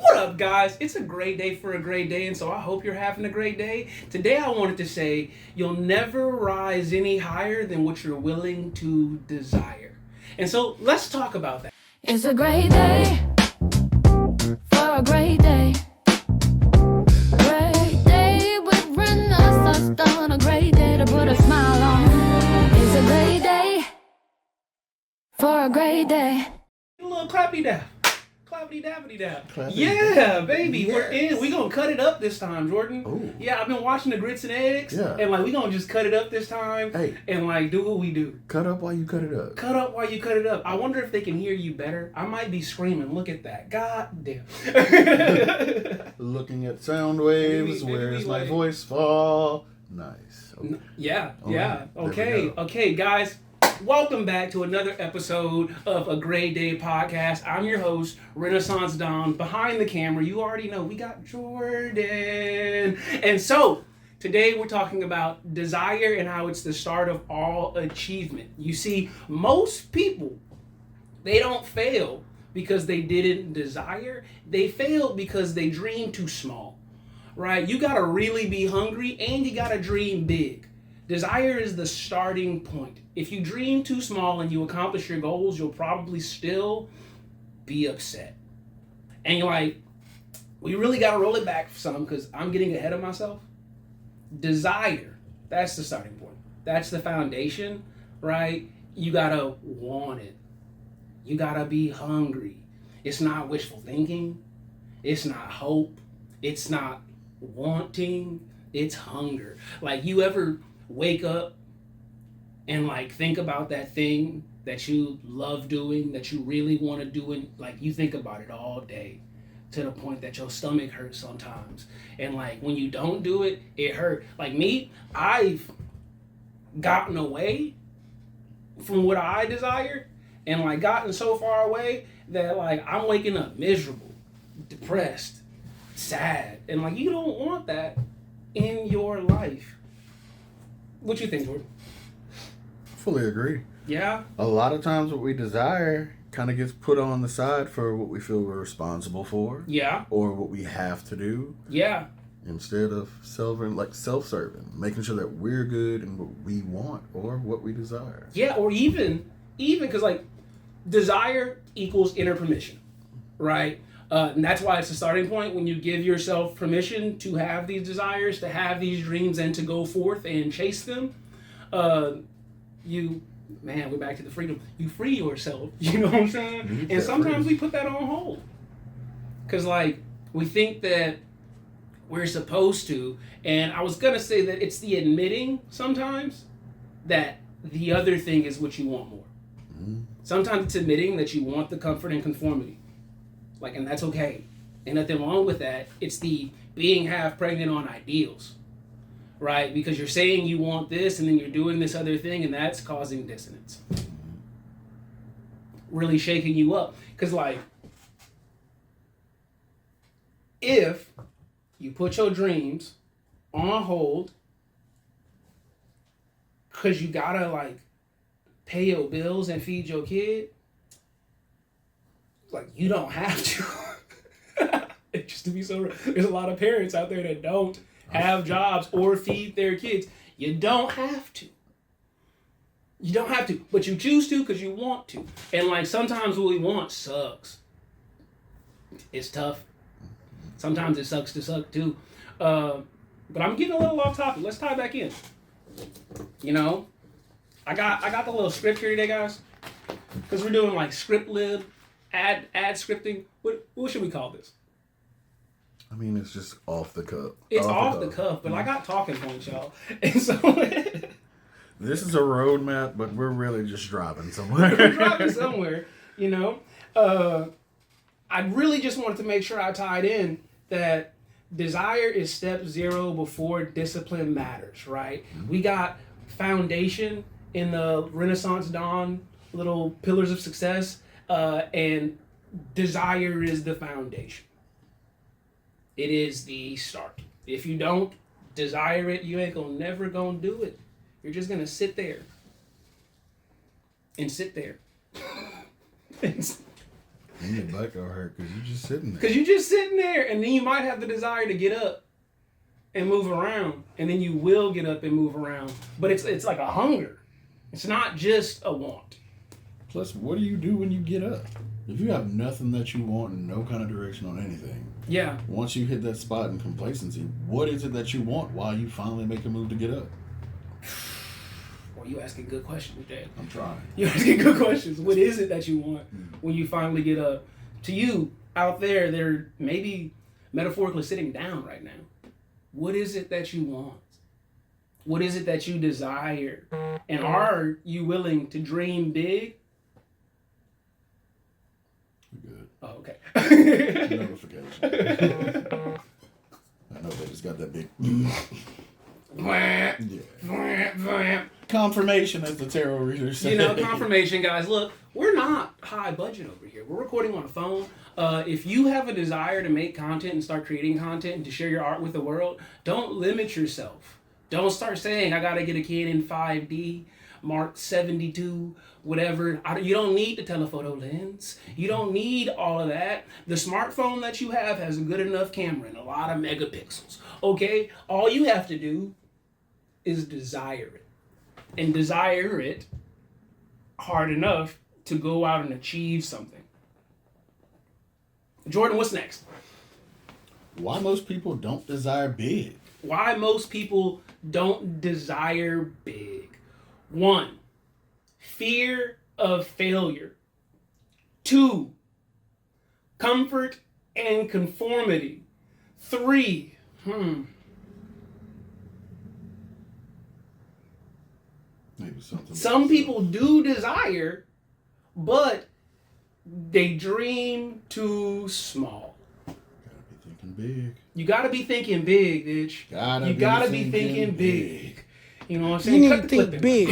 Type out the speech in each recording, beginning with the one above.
What up, guys? It's a great day for a great day, and so I hope you're having a great day. Today, I wanted to say you'll never rise any higher than what you're willing to desire. And so, let's talk about that. It's a great day for a great day. Great day with Renaissance done. A great day to put a smile on. It's a great day for a great day. A little clappy dap. Clappity dappity dap. Clappity Yeah, dap. baby, Yes. we're in. We're gonna cut it up this time, Jordan. Ooh. Yeah, I've been watching the grits and eggs. Yeah. And like, we're gonna just cut it up this time. Hey. And like, do what we do. Cut up while you cut it up. Cut up while you cut it up. I wonder if they can hear you better. I might be screaming. Look at that. God damn. Looking at sound waves, Maybe where's my like- voice fall? Nice. Okay. Yeah, All yeah. right, there we Okay, go. okay, guys. Welcome back to another episode of A Great Day Podcast. I'm your host, Renaissance Don. Behind the camera, you already know, we got Jordan. And so, today we're talking about desire and how it's the start of all achievement. You see, most people, they don't fail because they didn't desire. They fail because they dream too small, right? You gotta really be hungry and you gotta dream big. Desire is the starting point. If you dream too small and you accomplish your goals, you'll probably still be upset. And you're like, we really gotta roll it back some because I'm getting ahead of myself. Desire, that's the starting point. That's the foundation, right? You gotta want it. You gotta be hungry. It's not wishful thinking. It's not hope. It's not wanting. It's hunger. Like, you ever wake up and like think about that thing that you love doing, that you really want to do, and like you think about it all day to the point that your stomach hurts sometimes. And like when you don't do it, it hurt. Like me, I've gotten away from what I desired and like gotten so far away that like I'm waking up miserable, depressed, sad, and like you don't want that in your life. What you think, Jordan? Fully agree. Yeah? A lot of times what we desire kind of gets put on the side for what we feel we're responsible for Yeah? or what we have to do Yeah. instead of self-serving, making sure that we're good in what we want or what we desire. Yeah, or even because like desire equals inner permission, right? And that's why it's the starting point when you give yourself permission to have these desires, to have these dreams, and to go forth and chase them. We're back to the freedom. You free yourself. You know what I'm saying? You And get sometimes free. we put that on hold because like we think that we're supposed to. And I was gonna say that it's the admitting sometimes that the other thing is what you want more. Mm-hmm. Sometimes it's admitting that you want the comfort and conformity. Like, and that's okay. And nothing wrong with that. It's the being half pregnant on ideals, right? Because you're saying you want this and then you're doing this other thing, and that's causing dissonance. Really shaking you up. Because, like, if you put your dreams on hold because you gotta, like, pay your bills and feed your kid, like, you don't have to. It just to be so real. There's a lot of parents out there that don't have jobs or feed their kids. You don't have to. You don't have to, but you choose to because you want to. And like sometimes what we want sucks. It's tough. Sometimes it sucks to suck too. But I'm getting a little off topic. Let's tie back in. You know, I got the little script here today, guys, because we're doing like script lib. Ad scripting. What should we call this? I mean, it's just off the cuff. It's off the cuff, but I got talking points, y'all. And so This is a roadmap, but we're really just driving somewhere. we're driving somewhere, you know. I really just wanted to make sure I tied in that desire is step 0 before discipline matters, right? Mm-hmm. We got foundation in the Renaissance Dawn little pillars of success. And desire is the foundation. It is the start. If you don't desire it, you ain't never gonna do it. You're just gonna sit there and sit there. And your butt gonna hurt because you're just sitting there. Because you're just sitting there, and then you might have the desire to get up and move around, and then you will get up and move around. But it's like a hunger. It's not just a want. Plus, what do you do when you get up? If you have nothing that you want and no kind of direction on anything, yeah. Once you hit that spot in complacency, what is it that you want while you finally make a move to get up? Well, you asking good questions, Dad. I'm trying. You're asking good questions. What is it that you want when you finally get up? To you, out there, they're maybe metaphorically sitting down right now. What is it that you want? What is it that you desire? And are you willing to dream big? Good. Oh, okay. Notification. I know they just got that big. Yeah. Confirmation, as the tarot reader said. You know, confirmation, guys. Look, we're not high budget over here. We're recording on a phone. If you have a desire to make content and start creating content and to share your art with the world, don't limit yourself. Don't start saying, I got to get a Canon 5D, Mark 72, whatever. You don't need the telephoto lens. You don't need all of that. The smartphone that you have has a good enough camera and a lot of megapixels. Okay? All you have to do is desire it. And desire it hard enough to go out and achieve something. Jordan, what's next? Why most people don't desire big? Why most people don't desire big. 1, fear of failure. 2, comfort and conformity. 3, Maybe something. some people do desire, but they dream too small. Gotta be thinking big. You gotta be thinking big, bitch. You gotta be thinking big. You know what I'm saying? You need to think big.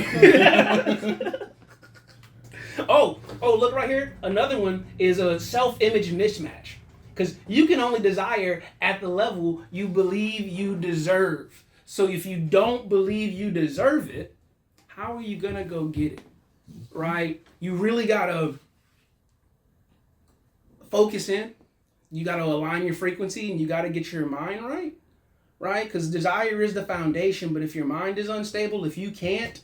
Oh, look right here. Another one is a self-image mismatch. Because you can only desire at the level you believe you deserve. So if you don't believe you deserve it, how are you going to go get it? Right? You really got to focus in. You got to align your frequency and you got to get your mind right. Right? Because desire is the foundation. But if your mind is unstable, if you can't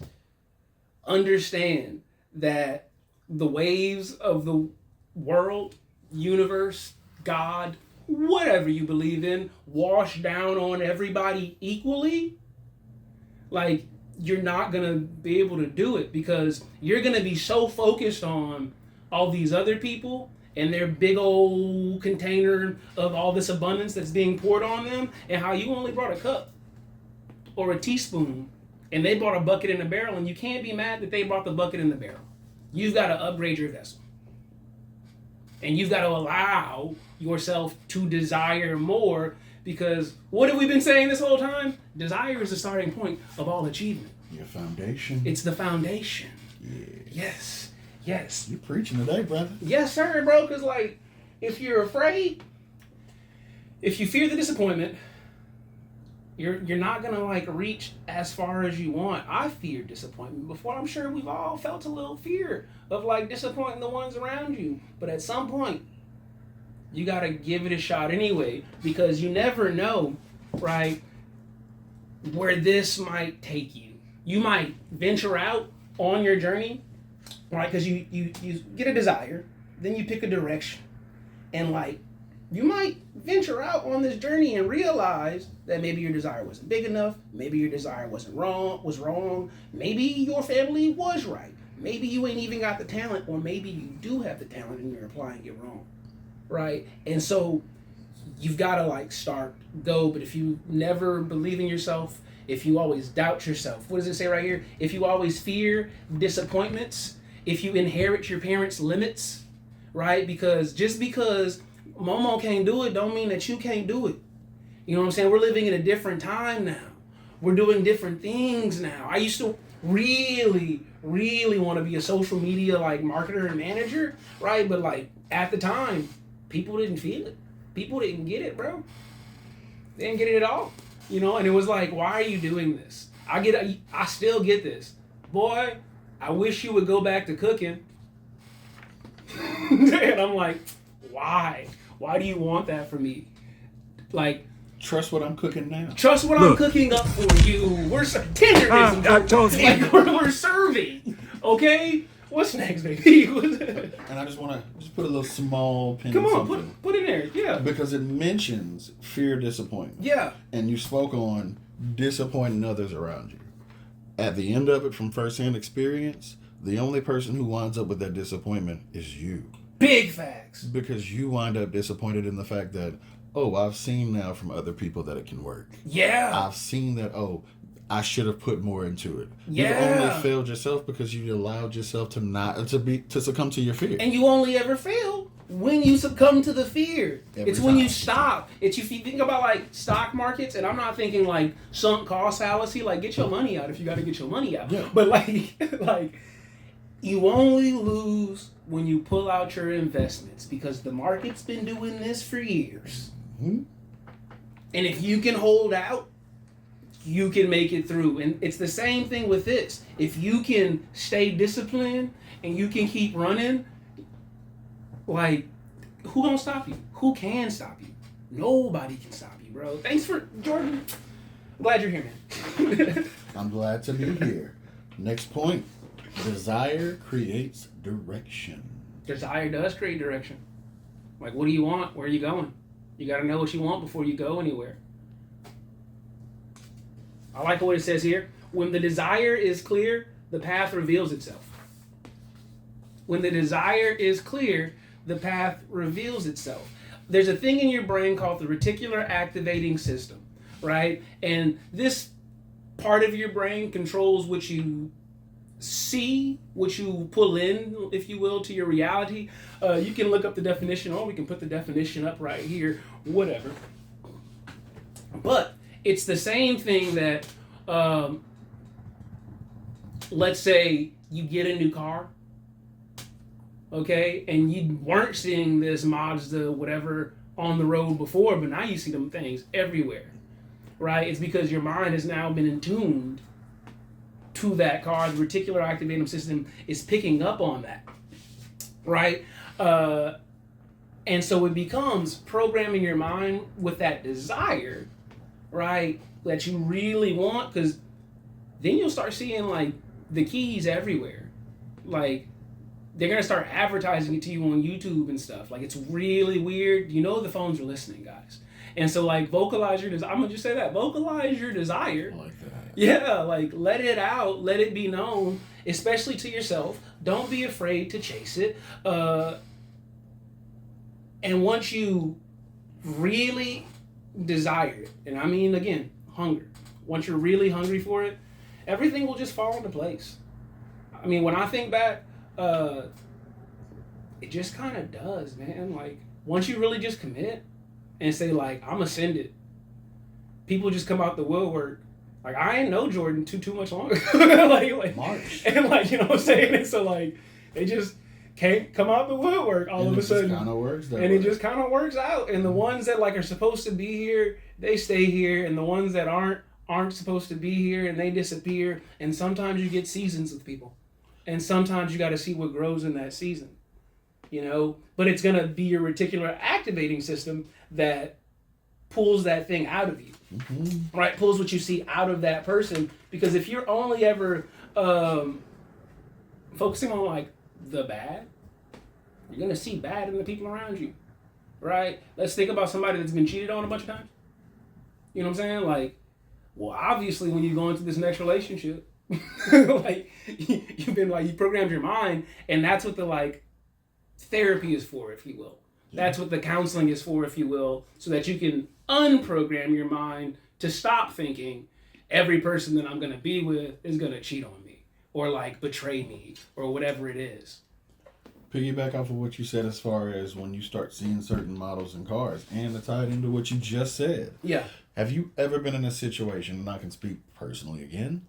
understand that the waves of the world, universe, God, whatever you believe in, wash down on everybody equally, like, you're not going to be able to do it because you're going to be so focused on all these other people and their big old container of all this abundance that's being poured on them and how you only brought a cup or a teaspoon and they brought a bucket and a barrel, and you can't be mad that they brought the bucket and the barrel. You've got to upgrade your vessel. And you've got to allow yourself to desire more, because what have we been saying this whole time? Desire is the starting point of all achievement. Your foundation. It's the foundation. Yeah. Yes. You preaching today, brother. Yes, sir, bro. Because, like, if you're afraid, if you fear the disappointment, you're not going to, like, reach as far as you want. I feared disappointment before. I'm sure we've all felt a little fear of, like, disappointing the ones around you. But at some point, you got to give it a shot anyway, because you never know, right, where this might take you. You might venture out on your journey, right, because you get a desire, then you pick a direction. And, like, you might venture out on this journey and realize that maybe your desire wasn't big enough, maybe your desire was wrong, maybe your family was right, maybe you ain't even got the talent, or maybe you do have the talent and you're applying it wrong, right? And so you've got to, like, go, but if you never believe in yourself, if you always doubt yourself, what does it say right here? If you always fear disappointments, if you inherit your parents' limits, right? Because just because Momo can't do it don't mean that you can't do it. You know what I'm saying? We're living in a different time now. We're doing different things now. I used to really want to be a social media, like, marketer and manager, right? But, like, at the time, people didn't feel it. People didn't get it, bro. They didn't get it at all. You know, and it was like, why are you doing this? I still get this. Boy, I wish you would go back to cooking. And I'm like, why? Why do you want that from me? Like, Trust what I'm cooking now. trust what I'm cooking up for you. We're tenderness. I told you. Like, we're serving. Okay? What's next, baby? And I just want to put a little small pin Come in on, something. put in there. Yeah. Because it mentions fear, disappointment. Yeah. And you spoke on disappointing others around you. At the end of it, from firsthand experience, the only person who winds up with that disappointment is you. Big facts. Because you wind up disappointed in the fact that, oh, I've seen now from other people that it can work. Yeah. I've seen that, oh, I should have put more into it. Yeah. You've only failed yourself because you allowed yourself to succumb to your fear. And you only ever fail when you succumb to the fear. It's when time. you stop. It's if you think about like stock markets, and I'm not thinking like sunk cost fallacy, like get your money out if you got to get your money out. Yeah. But like you only lose when you pull out your investments because the market's been doing this for years. Mm-hmm. And if you can hold out, you can make it through. And it's the same thing with this. If you can stay disciplined and you can keep running, like, who gonna stop you? Who can stop you? Nobody can stop you, bro. Thanks for, Jordan. I'm glad you're here, man. I'm glad to be here. Next point. Desire creates direction. Desire does create direction. Like, what do you want? Where are you going? You gotta know what you want before you go anywhere. I like what it says here. When the desire is clear, the path reveals itself. When the desire is clear, the path reveals itself. There's a thing in your brain called the reticular activating system, right? And this part of your brain controls what you see, what you pull in, if you will, to your reality. You can look up the definition, or we can put the definition up right here, whatever. But it's the same thing that, let's say you get a new car, okay, and you weren't seeing this Mazda whatever on the road before, but now you see them things everywhere, right? It's because your mind has now been attuned to that car. The reticular activating system is picking up on that, right? And so it becomes programming your mind with that desire, right, that you really want, because then you'll start seeing like the keys everywhere. Like, they're gonna start advertising it to you on YouTube and stuff. Like, it's really weird. You know the phones are listening, guys. And so, like, vocalize your desire. I'm gonna just say that. Vocalize your desire. I like that. Yeah, like, let it out. Let it be known, especially to yourself. Don't be afraid to chase it. And once you really desire it, and I mean, again, hunger. Once you're really hungry for it, everything will just fall into place. I mean, when I think back, it just kind of does, man. Like, once you really just commit and say, like, I'm gonna send it, people just come out the woodwork. Like, I ain't know Jordan too much longer. like March. And like, you know what I'm saying? And so like, they just can't come out the woodwork all of a sudden. It kind of works that and way. it just kind of works out. And the ones that like are supposed to be here, they stay here. And the ones that aren't supposed to be here, and they disappear. And sometimes you get seasons with people. And sometimes you got to see what grows in that season. You know? But it's going to be your reticular activating system that pulls that thing out of you. Mm-hmm. Right? Pulls what you see out of that person. Because if you're only ever focusing on like the bad, you're going to see bad in the people around you. Right? Let's think about somebody that's been cheated on a bunch of times. You know what I'm saying? Like, well, obviously when you go into this next relationship, like, you've been like, you programmed your mind, and that's what the like therapy is for, if you will. Yeah. That's what the counseling is for, if you will, so that you can unprogram your mind to stop thinking every person that I'm going to be with is going to cheat on me or like betray me or whatever it is. Piggyback off of what you said as far as when you start seeing certain models in cars, and to tie it into what you just said. Yeah. Have you ever been in a situation, and I can speak personally again,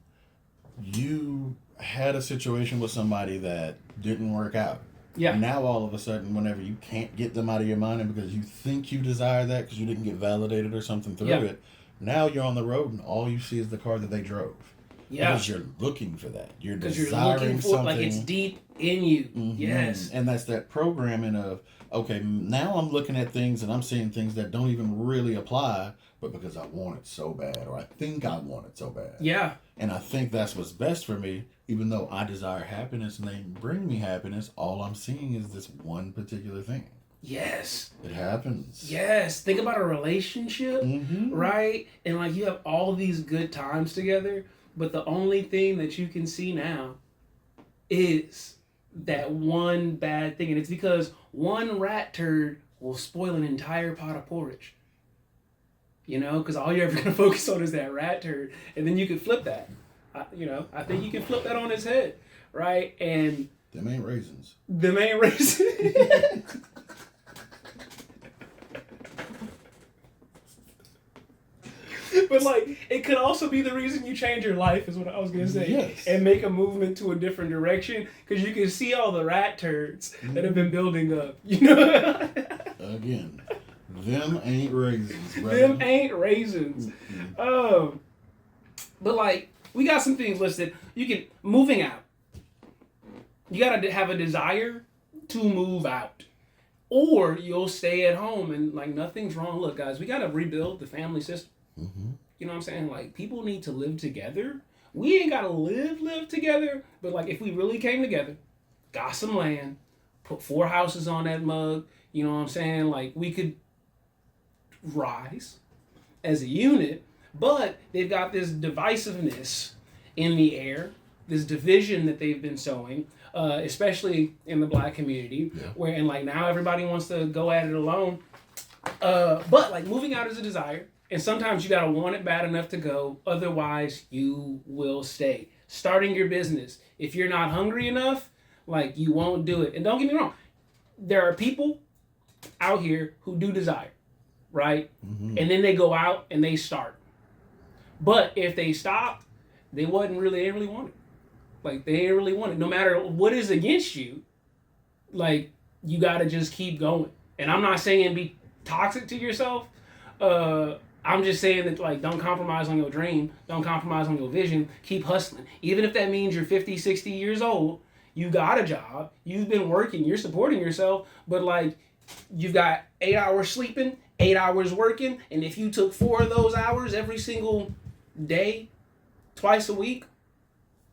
you had a situation with somebody that didn't work out. Yeah. And now all of a sudden, whenever you can't get them out of your mind, and because you think you desire that because you didn't get validated or something through it, now you're on the road and all you see is the car that they drove. Yeah. Because you're looking for that. You're Because you're desiring looking for something. like it's deep in you. Mm-hmm. Yes. And that's that programming of, okay, now I'm looking at things and I'm seeing things that don't even really apply, but because I want it so bad, or I think I want it so bad. Yeah. And I think that's what's best for me, even though I desire happiness and they bring me happiness, all I'm seeing is this one particular thing. Yes. It happens. Yes. Think about a relationship, right? And like you have all these good times together, but the only thing that you can see now is that one bad thing. And it's because one rat turd will spoil an entire pot of porridge. You know, because all you're ever going to focus on is that rat turd. And then you can flip that. I think you can flip that on his head, right? And them ain't raisins. Them ain't raisins. But like, it could also be the reason you change your life, is what I was gonna say, yes. And make a movement to a different direction, because you can see all the rat turds that have been building up. You know. Again, them ain't raisins. Brother. Them ain't raisins. But like, we got some things listed. You can moving out. You gotta have a desire to move out, or you'll stay at home and like nothing's wrong. Look, guys, we gotta rebuild the family system. Mm-hmm. You know what I'm saying? Like, people need to live together. We ain't gotta live together, but like if we really came together, got some land, put 4 houses on that mug, you know what I'm saying? Like, we could rise as a unit, but they've got this divisiveness in the air, this division that they've been sowing, especially in the black community, where, and like now everybody wants to go at it alone. But like moving out is a desire. And sometimes you gotta want it bad enough to go, otherwise you will stay. Starting your business, if you're not hungry enough, like you won't do it. And don't get me wrong, there are people out here who do desire, right? Mm-hmm. And then they go out and they start. But if they stopped, they didn't really want it. Like they didn't really want it. No matter what is against you, like you gotta just keep going. And I'm not saying be toxic to yourself. I'm just saying that, like, don't compromise on your dream. Don't compromise on your vision. Keep hustling. Even if that means you're 50, 60 years old, you got a job. You've been working. You're supporting yourself. But, like, you've got 8 hours sleeping, 8 hours working. And if you took 4 of those hours every single day, twice a week,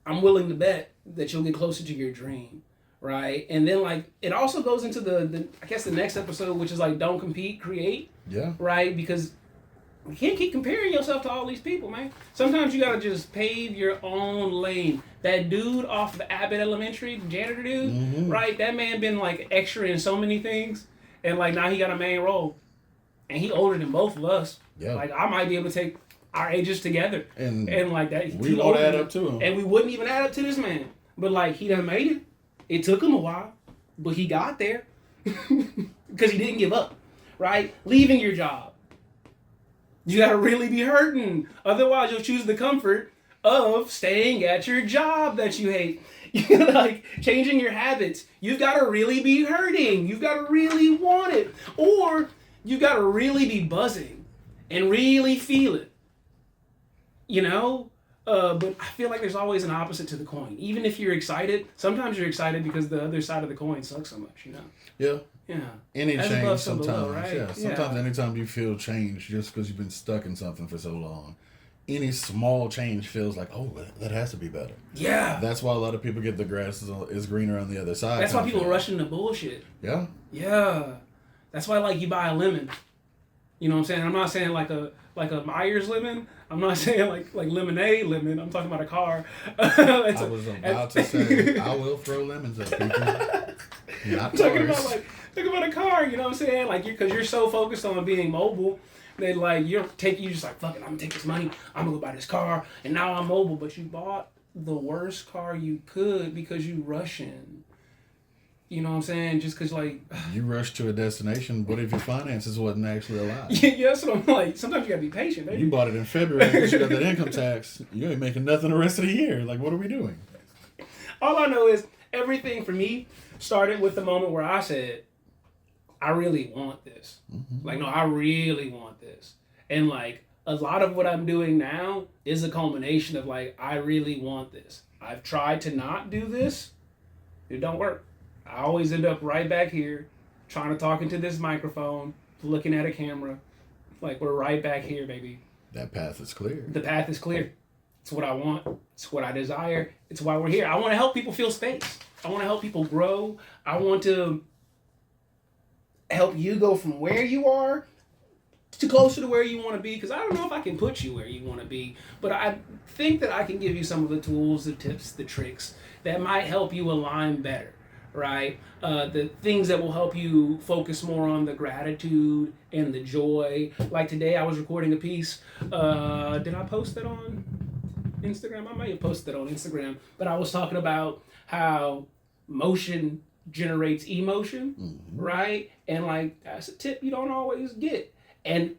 I'm willing to bet that you'll get closer to your dream. Right? And then, like, it also goes into the I guess, the next episode, which is, like, don't compete, create. Yeah. Right? Because you can't keep comparing yourself to all these people, man. Sometimes you gotta just pave your own lane. That dude off the Abbott Elementary, the janitor dude, right? That man been like extra in so many things, and like now he got a main role, and he older than both of us. Yeah. Like I might be able to take our ages together, and like that. We won't add up to him, and we wouldn't even add up to this man. But like he done made it. It took him a while, but he got there because he didn't give up. Right? Leaving your job. You gotta really be hurting. Otherwise, you'll choose the comfort of staying at your job that you hate. Like, changing your habits. You've gotta really be hurting. You've gotta really want it. Or, you've gotta really be buzzing and really feel it. You know? But I feel like there's always an opposite to the coin. Even if you're excited, sometimes you're excited because the other side of the coin sucks so much, you know? Yeah. Yeah. Any As change sometimes. Below, right? Yeah. Sometimes anytime you feel change just because you've been stuck in something for so long, any small change feels like, oh, that has to be better. Yeah. That's why a lot of people get the grass is greener on the other side. That's why people rush into bullshit. Yeah. Yeah. That's why, like, you buy a lemon. You know what I'm saying? I'm not saying like a Myers lemon. I'm not saying like lemonade lemon. I'm talking about a car. I was about to say, I will throw lemons at people. Not talking about a car, you know what I'm saying? Like, because you're so focused on being mobile that, like, you just like, fuck it, I'm gonna take this money, I'm gonna go buy this car, and now I'm mobile. But you bought the worst car you could because you rushing. You know what I'm saying? Just because, like... You rush to a destination, what if your finances wasn't actually allowed? Yeah, that's what I'm like. Sometimes you gotta be patient, baby. You bought it in February because you got that income tax. You ain't making nothing the rest of the year. Like, what are we doing? All I know is everything for me started with the moment where I said, I really want this. Mm-hmm. Like, no, I really want this. And, like, a lot of what I'm doing now is a culmination of like, I really want this. I've tried to not do this. It don't work. I always end up right back here trying to talk into this microphone, looking at a camera. Like, we're right back here, baby. That path is clear. The path is clear. It's what I want. It's what I desire. It's why we're here. I want to help people feel space. I want to help people grow. I want to help you go from where you are to closer to where you want to be, because I don't know if I can put you where you want to be, but I think that I can give you some of the tools, the tips, the tricks that might help you align better, right? The things that will help you focus more on the gratitude and the joy. Like today I was recording a piece. Did I post that on Instagram? I might have posted it on Instagram, but I was talking about how motion generates emotion, right? And like, that's a tip you don't always get. And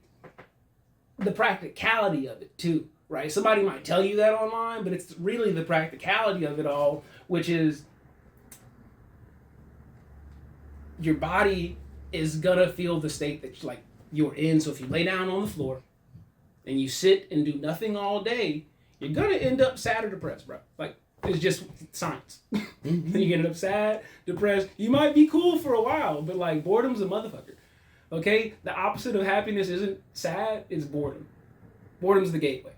the practicality of it too, right? Somebody might tell you that online, but it's really the practicality of it all, which is your body is gonna feel the state that like you're in. So if you lay down on the floor and you sit and do nothing all day, you're gonna end up sad or depressed, bro. Like, it's just science. You end up sad, depressed. You might be cool for a while, but like, boredom's a motherfucker. Okay? The opposite of happiness isn't sad, it's boredom. Boredom's the gateway.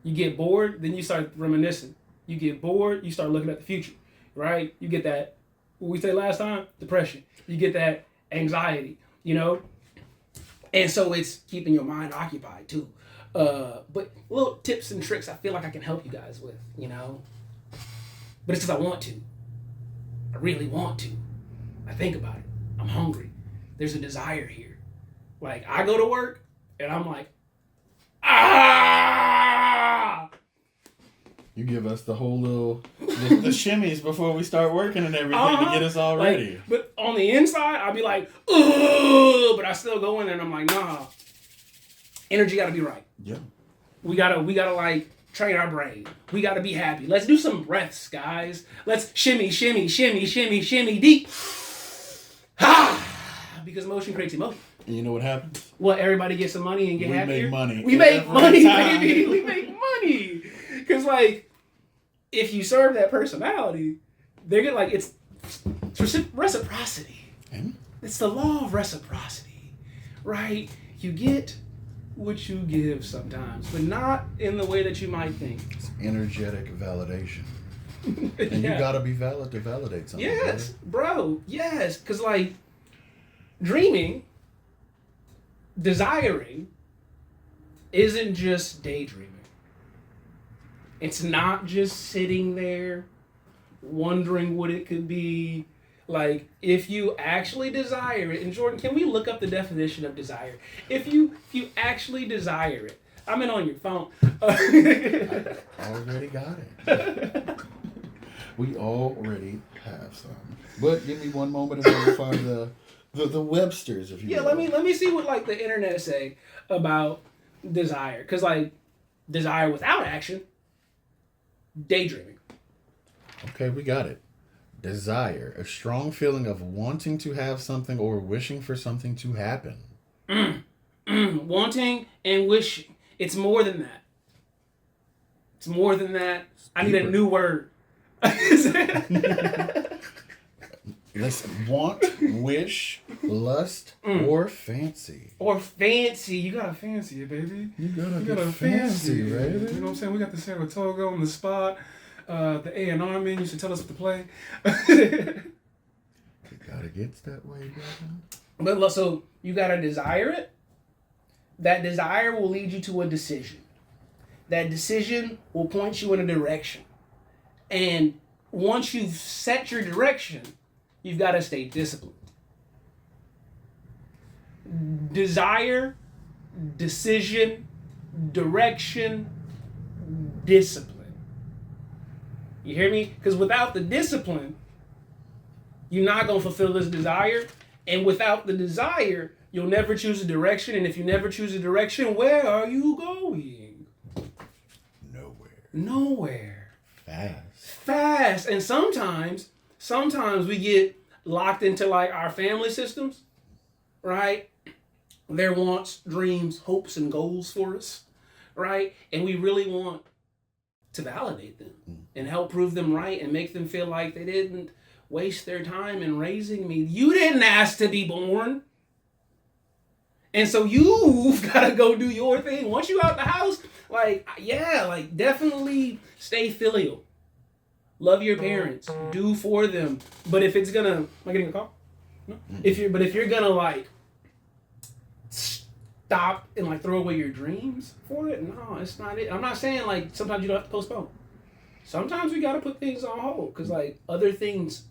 You get bored, then you start reminiscing. You get bored, you start looking at the future, right? You get that, what we said last time, depression. You get that anxiety, you know? And so it's keeping your mind occupied too. But little tips and tricks I feel like I can help you guys with, you know? But it's because I want to. I really want to. I think about it. I'm hungry. There's a desire here. Like, I go to work and I'm like, ah! You give us the whole little, the shimmies before we start working and everything to get us all ready. Like, but on the inside, I'll be like, ugh, but I still go in there and I'm like, nah. Energy gotta be right. Yeah. We gotta like train our brain. We gotta be happy. Let's do some breaths, guys. Let's shimmy, shimmy, shimmy, shimmy, shimmy deep. Ha! Because motion creates emotion. And you know what happens? Well, everybody gets some money and get happier. We make money. We make money, baby. We make money. Because, like, if you serve that personality, they're gonna, like, it's reciprocity. Hmm? It's the law of reciprocity, right? You get what you give sometimes, but not in the way that you might think. It's energetic validation. And Yeah. you gotta be valid to validate something. Yes, bro. Yes. Because, like, dreaming, desiring, isn't just daydreaming. It's not just sitting there wondering what it could be. Like, if you actually desire it, and Jordan, can we look up the definition of desire? If you actually desire it, I'm in on your phone. I already got it. We already have some. But give me one moment and I'll find the Websters, if you Yeah, will. let me see what like the internet say about desire. Cause like desire without action, daydreaming. Okay, we got it. Desire, a strong feeling of wanting to have something or wishing for something to happen. Wanting and wishing. It's more than that. It's more than that. I need a new word. Listen, want, wish, lust, or fancy. Or fancy. You gotta fancy it, baby. You gotta fancy, it, baby. You know what I'm saying? We got the Saratoga on the spot. The A&R man used to tell us what to play. It gotta get that way, brother. But so you gotta desire it. That desire will lead you to a decision. That decision will point you in a direction. And once you've set your direction, you've got to stay disciplined. Desire, decision, direction, discipline. You hear me? Because without the discipline, you're not going to fulfill this desire. And without the desire, you'll never choose a direction. And if you never choose a direction, where are you going? Nowhere. Fast. And sometimes we get locked into like our family systems, right? their wants, dreams, hopes, and goals for us, right? And we really want to validate them and help prove them right and make them feel like they didn't waste their time in raising me. You didn't ask to be born. And so you've got to go do your thing. Once you out the house, definitely stay filial. Love your parents. Do for them. But if it's gonna, am I getting a call? No. If you're gonna stop and throw away your dreams for it, no, it's not it. I'm not saying sometimes you don't have to postpone. Sometimes we gotta put things on hold because other things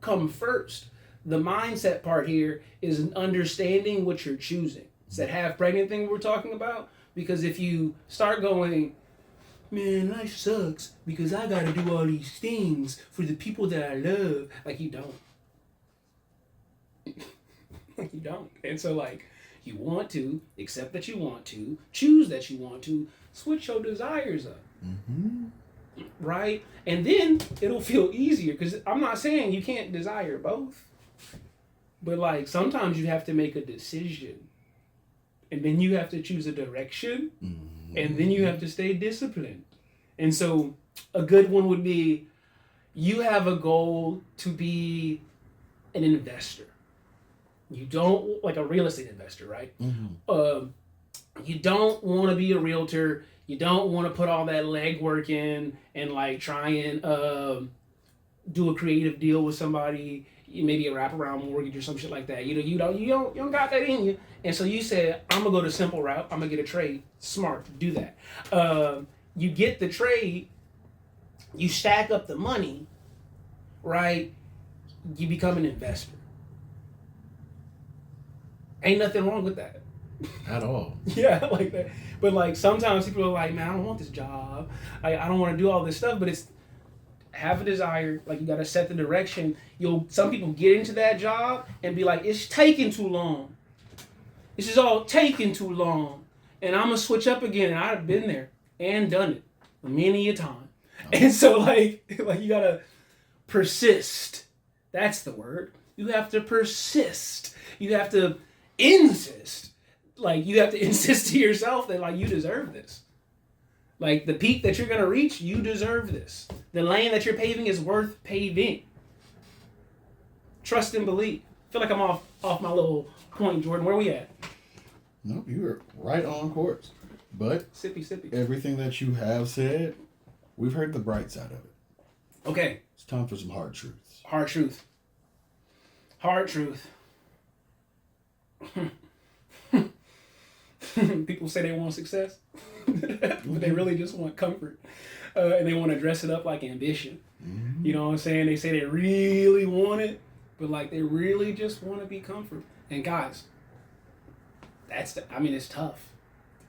come first. The mindset part here is understanding what you're choosing. It's that half pregnant thing we're talking about. Because if you start going, man, life sucks because I gotta do all these things for the people that I love, you don't. You don't. And so you want to, accept that you want to, choose that you want to, switch your desires up. Mm-hmm. Right? And then it'll feel easier because I'm not saying you can't desire both. But sometimes you have to make a decision. And then you have to choose a direction. Mm-hmm. And then you have to stay disciplined. And so a good one would be you have a goal to be an investor. You don't, a real estate investor, right? Mm-hmm. You don't want to be a realtor. You don't want to put all that legwork in and try and do a creative deal with somebody, maybe a wraparound mortgage or some shit like that. You don't got that in you. And so you said, I'm gonna go the simple route. I'm gonna get a trade. Smart, do that. You get the trade. You stack up the money, right? You become an investor. Ain't nothing wrong with that. At all. Yeah, like that. But sometimes people are like, man, I don't want this job. I don't want to do all this stuff. But it's have a desire. You got to set the direction. Some people get into that job and be like, it's taking too long. This is all taking too long. And I'm going to switch up again. And I've been there and done it many a time. Oh. And so you got to persist. That's the word. You have to persist. You have to insist. You have to insist to yourself that you deserve this. The peak that you're gonna reach, you deserve this. The lane that you're paving is worth paving. Trust and believe. I feel like I'm off my little point, Jordan. Where we at? No, you were right on course. But sippy. Everything that you have said, we've heard the bright side of it. Okay. It's time for some hard truths. Hard truth. People say they want success, but they really just want comfort. And they want to dress it up like ambition. Mm-hmm. You know what I'm saying? They say they really want it, but they really just want to be comfort. And guys, it's tough.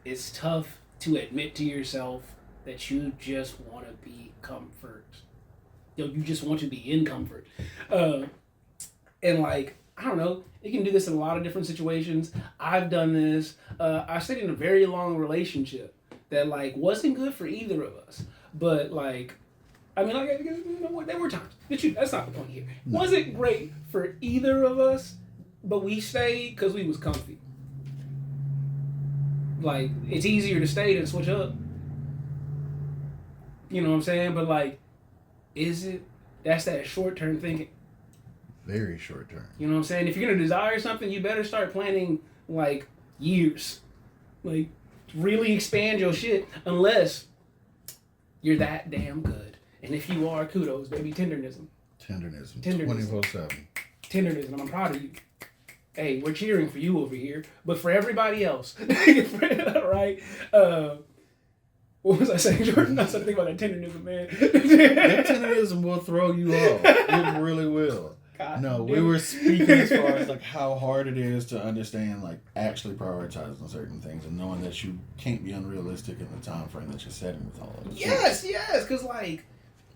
It's tough to admit to yourself that you just want to be comfort. You just want to be in comfort. And I don't know, you can do this in a lot of different situations. I've done this. I stayed in a very long relationship that wasn't good for either of us. But there were times. That's not the point here. No. Wasn't great for either of us, but we stayed because we was comfy. It's easier to stay than switch up. You know what I'm saying? But is it? That's that short-term thinking. Very short term. You know what I'm saying? If you're going to desire something, you better start planning years. Really expand your shit unless you're that damn good. And if you are, kudos, baby. Tendernism. 24/7. Tendernism. I'm proud of you. Hey, we're cheering for you over here. But for everybody else, right? What was I saying, Jordan? I was thinking about that tendernism, man. That tendernism will throw you off. It really will. God, no, we were speaking as far as how hard it is to understand actually prioritizing certain things and knowing that you can't be unrealistic in the time frame that you're setting with all of it. Yes, because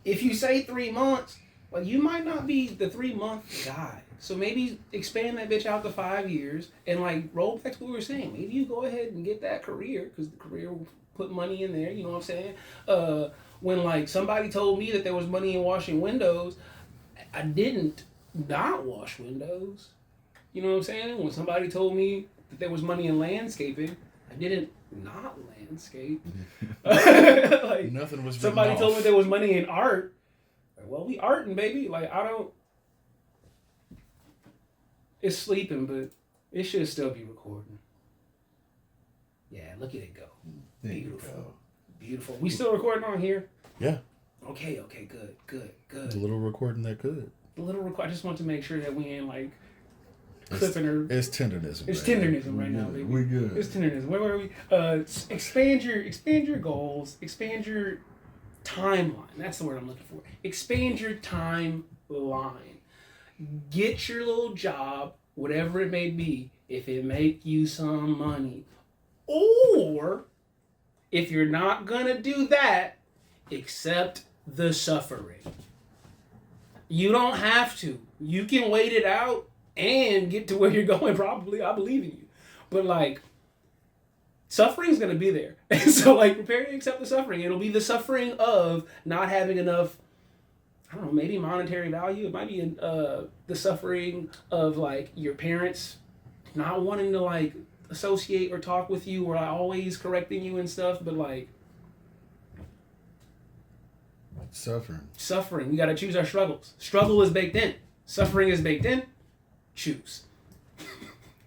if you say 3 months, you might not be the 3-month guy. So maybe expand that bitch out to 5 years and roll back to what we were saying. Maybe you go ahead and get that career because the career will put money in there. You know what I'm saying? When somebody told me that there was money in washing windows, I didn't not wash windows. You know what I'm saying? When somebody told me that there was money in landscaping. I didn't not landscape. Like, nothing was. Somebody told me there was money in art. Well, we arting, baby. Like, I don't. It's sleeping, but it should still be recording. Yeah, look at it go. There Beautiful. you go. Beautiful. We still recording on here? Yeah. Okay, good. The little recording that could. The little record. I just want to make sure that we ain't like clipping her. It's tenderism. It's tenderism right now, baby. We good. It's tenderism. Where were we? Expand your goals. Expand your timeline. That's the word I'm looking for. Expand your timeline. Get your little job, whatever it may be, if it make you some money. Or if you're not gonna do that, accept the suffering. You don't have to. You can wait it out and get to where you're going, probably. I believe in you. But like, suffering's gonna be there. And so like, prepare to accept the suffering. It'll be the suffering of not having enough, I don't know, maybe monetary value. It might be the suffering of like your parents not wanting to like associate or talk with you, or like always correcting you and stuff, but like suffering. We got to choose our struggles. Struggle is baked in. Suffering is baked in. Choose.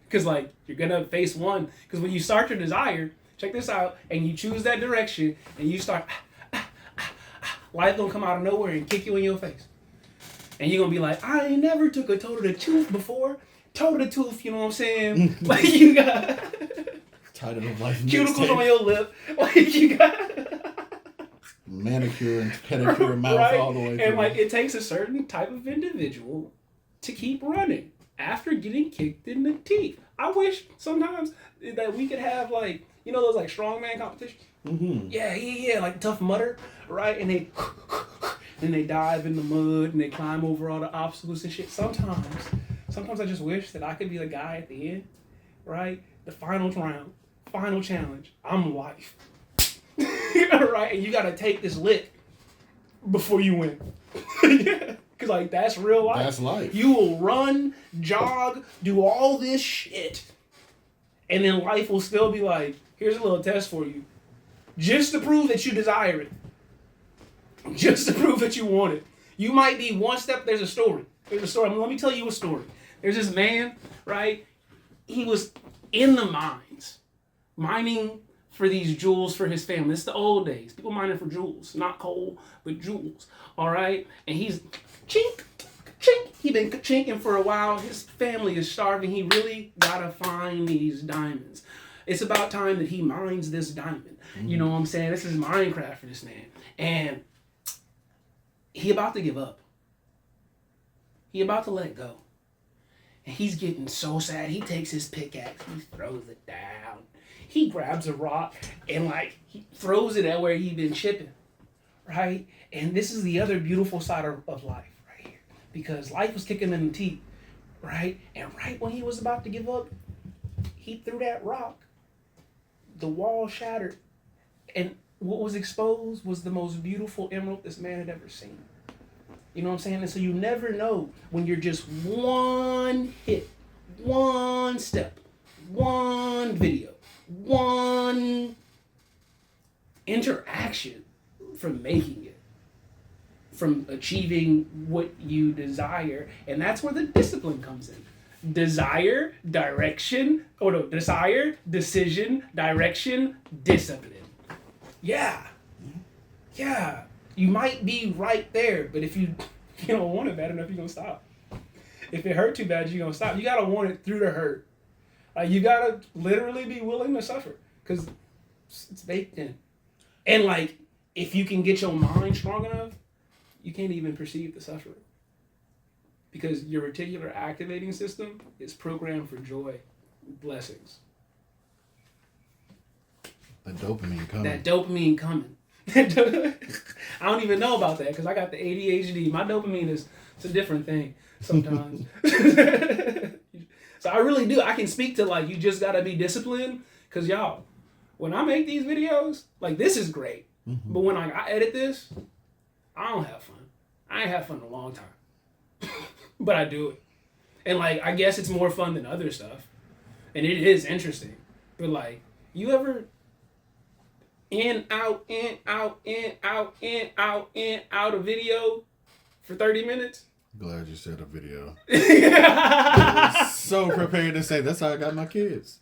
Because like, you're gonna face one. Because when you start your desire, check this out, and you choose that direction, and you start, life gonna come out of nowhere and kick you in your face. And you're gonna be like, I ain't never took a toe to the tooth before. Toe to the tooth, you know what I'm saying? Like, you got title of life cuticles on your lip. Like, you got manicure and pedicure mouth right? all the way through. And like, it takes a certain type of individual to keep running after getting kicked in the teeth. I wish sometimes that we could have like, you know, those like strongman competitions. Mm-hmm. Yeah, like Tough Mudder, right? And they dive in the mud and they climb over all the obstacles and shit. Sometimes I just wish that I could be the guy at the end, right? The final round, final challenge. I'm life. Right? And you gotta take this lick before you win. Because like, that's real life. That's life. You will run, jog, do all this shit. And then life will still be like, here's a little test for you. Just to prove that you desire it. Just to prove that you want it. You might be one step, there's a story. Let me tell you a story. There's this man, right? He was in the mines, mining for these jewels for his family. It's the old days. People mining for jewels. Not coal, but jewels. All right? And he's chink. He been chinking for a while. His family is starving. He really gotta find these diamonds. It's about time that he mines this diamond. Mm-hmm. You know what I'm saying? This is Minecraft for this man. And he about to give up. He about to let go. And he's getting so sad. He takes his pickaxe. He throws it down. He grabs a rock and like he throws it at where he'd been chipping. Right? And this is the other beautiful side of life right here. Because life was kicking him in the teeth. Right? And right when he was about to give up, he threw that rock. The wall shattered. And what was exposed was the most beautiful emerald this man had ever seen. You know what I'm saying? And so you never know when you're just one hit, one step, one video, one interaction from making it, from achieving what you desire. And that's where the discipline comes in. Desire, decision, direction, discipline. Yeah. You might be right there, but if you don't want it bad enough, you're going to stop. If it hurt too bad, you're going to stop. You got to want it through the hurt. You got to literally be willing to suffer because it's baked in. And like, if you can get your mind strong enough, you can't even perceive the suffering. Because your reticular activating system is programmed for joy, blessings. That dopamine coming. I don't even know about that because I got the ADHD. My dopamine it's a different thing sometimes. So I really do. I can speak to like, you just got to be disciplined because y'all, when I make these videos, like this is great. Mm-hmm. But when I edit this, I don't have fun. I ain't had fun in a long time. But I do it. And like, I guess it's more fun than other stuff. And it is interesting. But like, you ever in, out, in, out, in, out, in, out, in, out a video for 30 minutes? Glad you said a video. I was so prepared to say that's how I got my kids.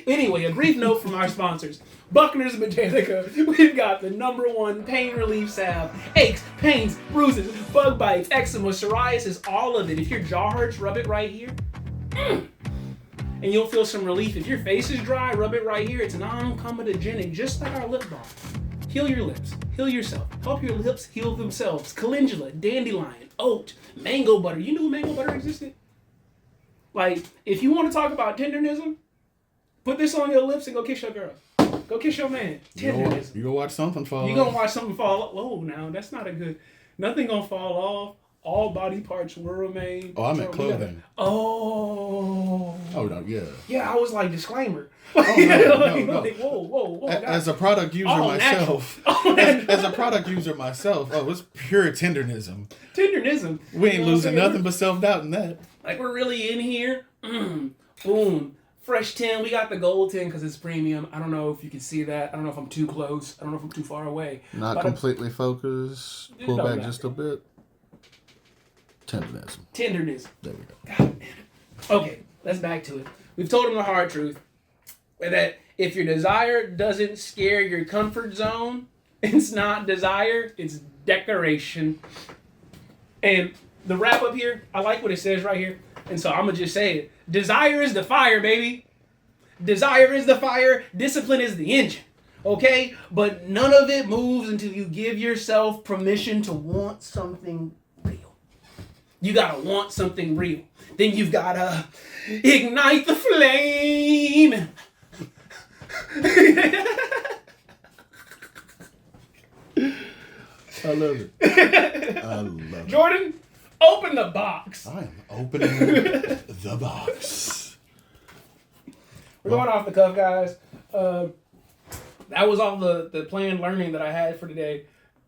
Anyway, a brief note from our sponsors. Buckner's Botanica. We've got the #1 pain relief salve. Aches, pains, bruises, bug bites, eczema, psoriasis, all of it. If your jaw hurts, rub it right here. And you'll feel some relief. If your face is dry, rub it right here. It's non-comedogenic, just like our lip balm. Heal your lips. Heal yourself. Help your lips heal themselves. Calendula, dandelion, oat, mango butter. You knew mango butter existed? Like, if you want to talk about tendernism, put this on your lips and go kiss your girl. Go kiss your man. Tendernism. You gonna watch something fall off. You gonna watch something fall off. Whoa, now, that's not a good... Nothing gonna fall off. All body parts will remain. Oh, I meant clothing. Oh, no, yeah. Yeah, I was like, disclaimer. Oh, no. Like, whoa. As a product user myself, as a product user myself, it's pure tendernism. Tendernism. We ain't losing nothing but self-doubt in that. Like, we're really in here. Boom. Fresh 10. We got the gold 10 because it's premium. I don't know if you can see that. I don't know if I'm too close. I don't know if I'm too far away. Not completely focused. Pull back just a bit. Tendernism. There we go. God damn it. Okay, let's back to it. We've told them the hard truth. That if your desire doesn't scare your comfort zone, it's not desire, it's decoration. And the wrap up here, I like what it says right here. And so I'm going to just say it. Desire is the fire, baby. Desire is the fire. Discipline is the engine. Okay? But none of it moves until you give yourself permission to want something real. You got to want something real. Then you've got to ignite the flame. I love it. Jordan, open the box. I am opening the box. We're going off the cuff, guys. That was all the planned learning that I had for today.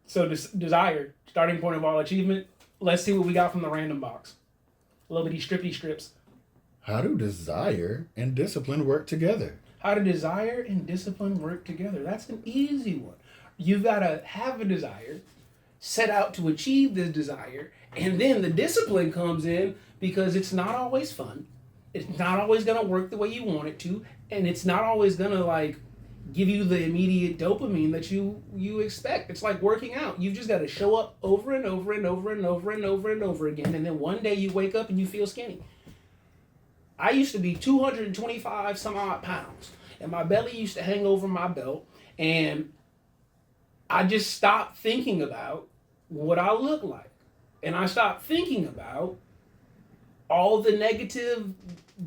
So desire, starting point of all achievement. Let's see what we got from the random box. A little bitty strippy strips. How do desire and discipline work together? How do desire and discipline work together? That's an easy one. You've got to have a desire, set out to achieve this desire, and then the discipline comes in because it's not always fun. It's not always going to work the way you want it to, and it's not always going to like give you the immediate dopamine that you expect. It's like working out. You've just got to show up over and over and over and over and over and over again, and then one day you wake up and you feel skinny. I used to be 225 some odd pounds, and my belly used to hang over my belt, and I just stopped thinking about what I look like. And I stopped thinking about all the negative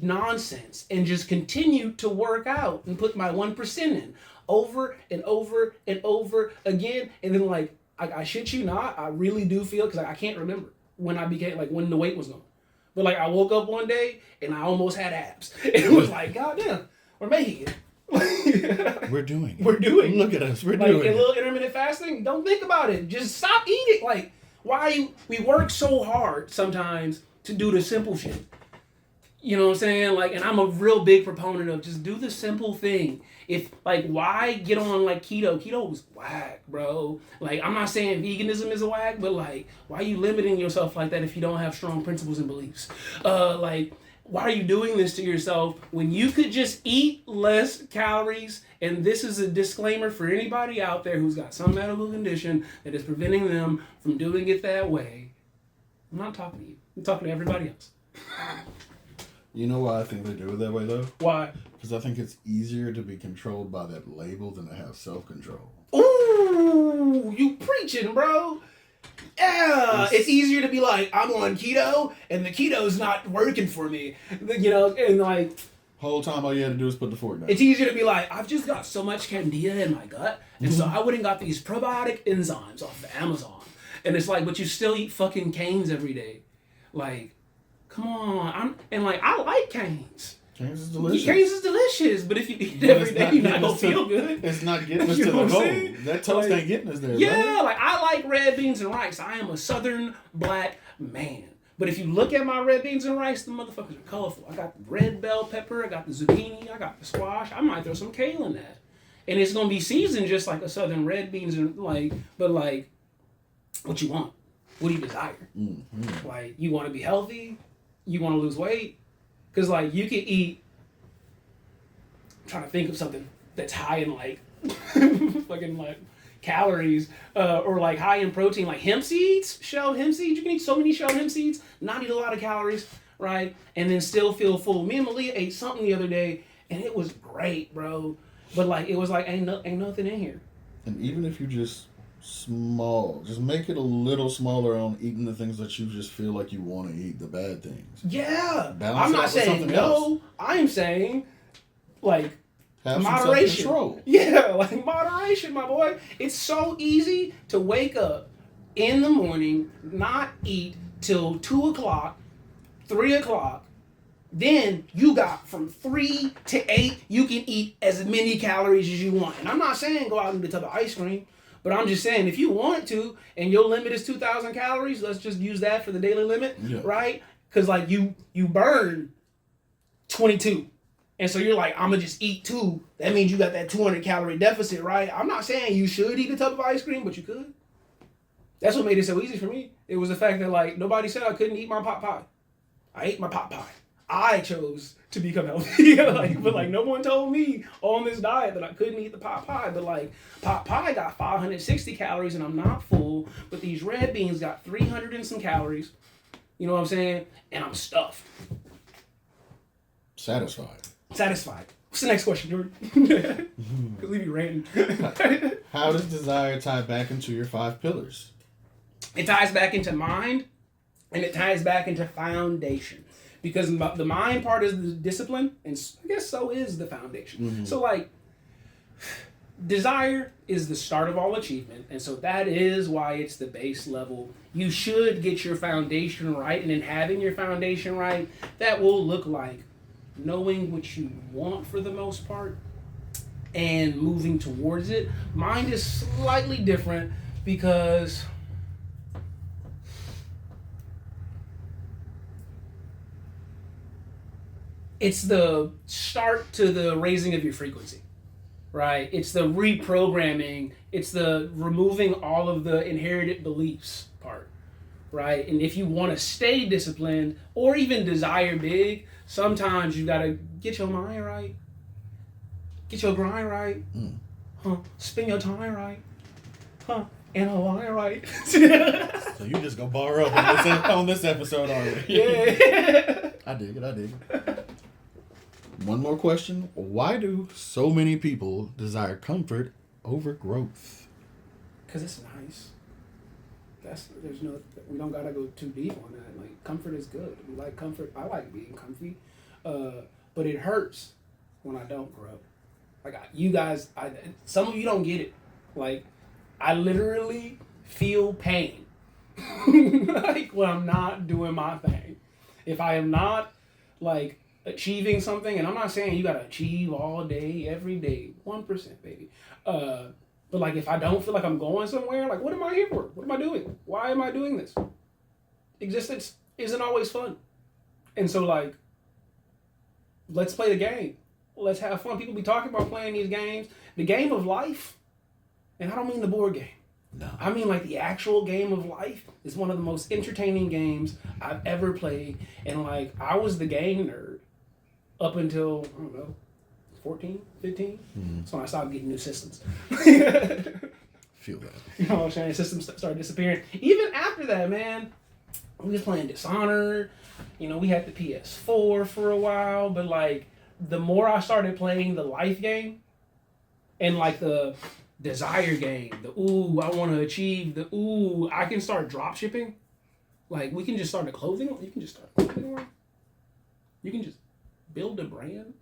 nonsense and just continued to work out and put my 1% in over and over and over again. And then like, I shit you not, I really do feel, because I can't remember when I became, like when the weight was gone. But like I woke up one day and I almost had abs. And it was like, God damn, we're making it. We're doing it. Look at us. We're doing it. A little intermittent fasting, don't think about it. Just stop eating. Like, we work so hard sometimes to do the simple shit. You know what I'm saying? Like, and I'm a real big proponent of just do the simple thing. If, like, why get on, like, keto? Keto was whack, bro. Like, I'm not saying veganism is a whack, but, like, why are you limiting yourself like that if you don't have strong principles and beliefs? Like, why are you doing this to yourself when you could just eat less calories? And this is a disclaimer for anybody out there who's got some medical condition that is preventing them from doing it that way. I'm not talking to you. I'm talking to everybody else. You know why I think they do it that way, though? Why? Because I think it's easier to be controlled by that label than to have self-control. Ooh, you preaching, bro. Yeah, it's easier to be like, I'm on keto, and the keto's not working for me. You know, and like... Whole time all you had to do is put the fork down. It's easier to be like, I've just got so much candida in my gut, and so I went and got these probiotic enzymes off of Amazon. And it's like, but you still eat fucking canes every day. Like, come on. I like canes. Canes is delicious. Canes is delicious, but if you eat it every day, you're not going to feel good. It's not getting us to the goal. That toast ain't getting us there, yeah, right? Like, I like red beans and rice. I am a Southern black man. But if you look at my red beans and rice, the motherfuckers are colorful. I got the red bell pepper, I got the zucchini, I got the squash. I might throw some kale in that. And it's gonna be seasoned just like a southern red beans and but what you want? What do you desire? Mm-hmm. Like, you want to be healthy? You want to lose weight? Because you can eat. I'm trying to think of something that's high in fucking calories, or high in protein, like hemp seeds, shelled hemp seeds. You can eat so many shelled hemp seeds, not eat a lot of calories, right? And then still feel full. Me and Malia ate something the other day, and it was great, bro. But it was ain't nothing in here. And even if you just make it a little smaller on eating the things that you just feel like you want to eat, the bad things. Yeah. Balance I'm not saying no. Else. I am saying have moderation. Some self-control. Yeah, moderation, my boy. It's so easy to wake up in the morning, not eat till 2 o'clock, 3 o'clock. Then you got from 3 to 8, you can eat as many calories as you want. And I'm not saying go out and eat a tub of ice cream, but I'm just saying if you want to, and your limit is 2,000 calories, let's just use that for the daily limit, right? Because you burn 22. And so you're I'm going to just eat 2. That means you got that 200 calorie deficit, right? I'm not saying you should eat a tub of ice cream, but you could. That's what made it so easy for me. It was the fact that nobody said I couldn't eat my pot pie. I ate my pot pie. I chose to become healthy. But no one told me on this diet that I couldn't eat the pot pie. But pot pie got 560 calories and I'm not full. But these red beans got 300 and some calories. You know what I'm saying? And I'm stuffed. Satisfied. What's the next question, Jordan? Because we be ranting. How does desire tie back into your 5 pillars? It ties back into mind, and it ties back into foundation. Because the mind part is the discipline, and I guess so is the foundation. Mm-hmm. So, desire is the start of all achievement, and so that is why it's the base level. You should get your foundation right, and in having your foundation right, that will look like knowing what you want for the most part and moving towards it. Mine is slightly different because it's the start to the raising of your frequency, right? It's the reprogramming. It's the removing all of the inherited beliefs part, right? And if you want to stay disciplined or even desire big, sometimes you got to get your mind right, get your grind right, spend your time right, and align right. So you just go bar up on this episode already. Yeah. I dig it. One more question. Why do so many people desire comfort over growth? Because it's nice. We don't gotta go too deep on that. Comfort is good. We like comfort. I like being comfy. But it hurts when I don't grow. You guys, some of you don't get it. I literally feel pain. When I'm not doing my thing. If I am not, achieving something, and I'm not saying you gotta achieve all day, every day, 1%, baby. But if I don't feel like I'm going somewhere, what am I here for? What am I doing? Why am I doing this? Existence isn't always fun. And so let's play the game. Let's have fun. People be talking about playing these games. The game of life, and I don't mean the board game. No. I mean the actual game of life is one of the most entertaining games I've ever played. And I was the game nerd up until, I don't know, 14, 15. Mm-hmm. That's when I stopped getting new systems. Feel that. You know what I'm saying? Systems started disappearing. Even after that, man, we was playing Dishonored. We had the PS4 for a while. But the more I started playing the life game and the desire game, the I want to achieve, the I can start drop shipping. We can just start a clothing. You can just start a clothing line. You can just build a brand.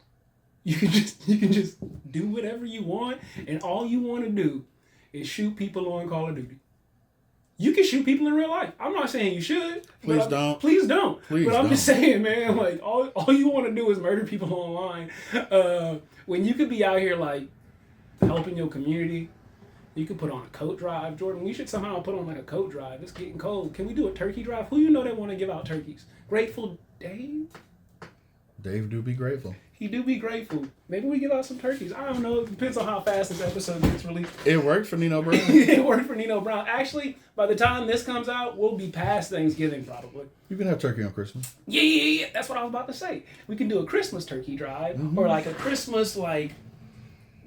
You can just do whatever you want, and all you want to do is shoot people on Call of Duty. You can shoot people in real life. I'm not saying you should. Please don't. Please don't. Please but I'm don't. just saying, man, all you want to do is murder people online. When you could be out here helping your community, You could put on a coat drive, Jordan. We should somehow put on like a coat drive. It's getting cold. Can we do a turkey drive? Who you know that want to give out turkeys? Grateful Dave? Dave do be grateful. He do be grateful. Maybe we give out some turkeys. I don't know. It depends on how fast this episode gets released. It worked for Nino Brown. It worked for Nino Brown. Actually, by the time this comes out, we'll be past Thanksgiving probably. You can have turkey on Christmas. Yeah. That's what I was about to say. We can do a Christmas turkey drive or like a Christmas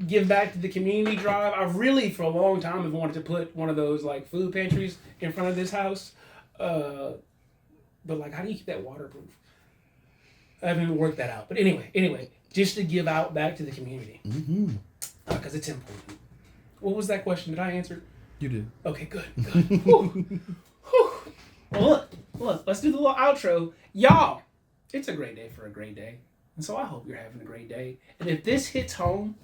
give back to the community drive. I've really for a long time have wanted to put one of those like food pantries in front of this house. But like, how do you keep that waterproof? I haven't even worked that out. But anyway, just to give out back to the community. Because it's important. What was that question? Did I answer? You did. Okay, good. Whew. Well, look, let's do the little outro. Y'all, it's a great day for a great day. And so I hope you're having a great day. And if this hits home,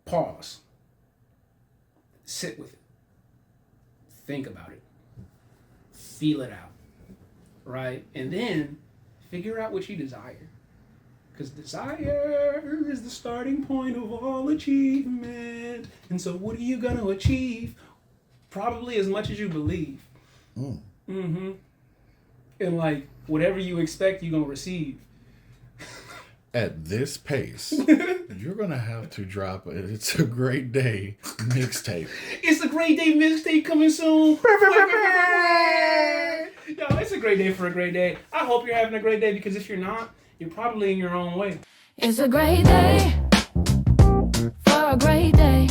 pause. Sit with it. Think about it. Feel it out. Right? And then figure out what you desire. Because desire is the starting point of all achievement. And so what are you going to achieve? Probably as much as you believe. And like, whatever you expect, you're going to receive. At this pace, you're going to have to drop It's a Great Day mixtape. It's a Great Day mixtape coming soon. Yo, it's a great day for a great day. I hope you're having a great day because if you're not, you're probably in your own way. It's a great day for a great day.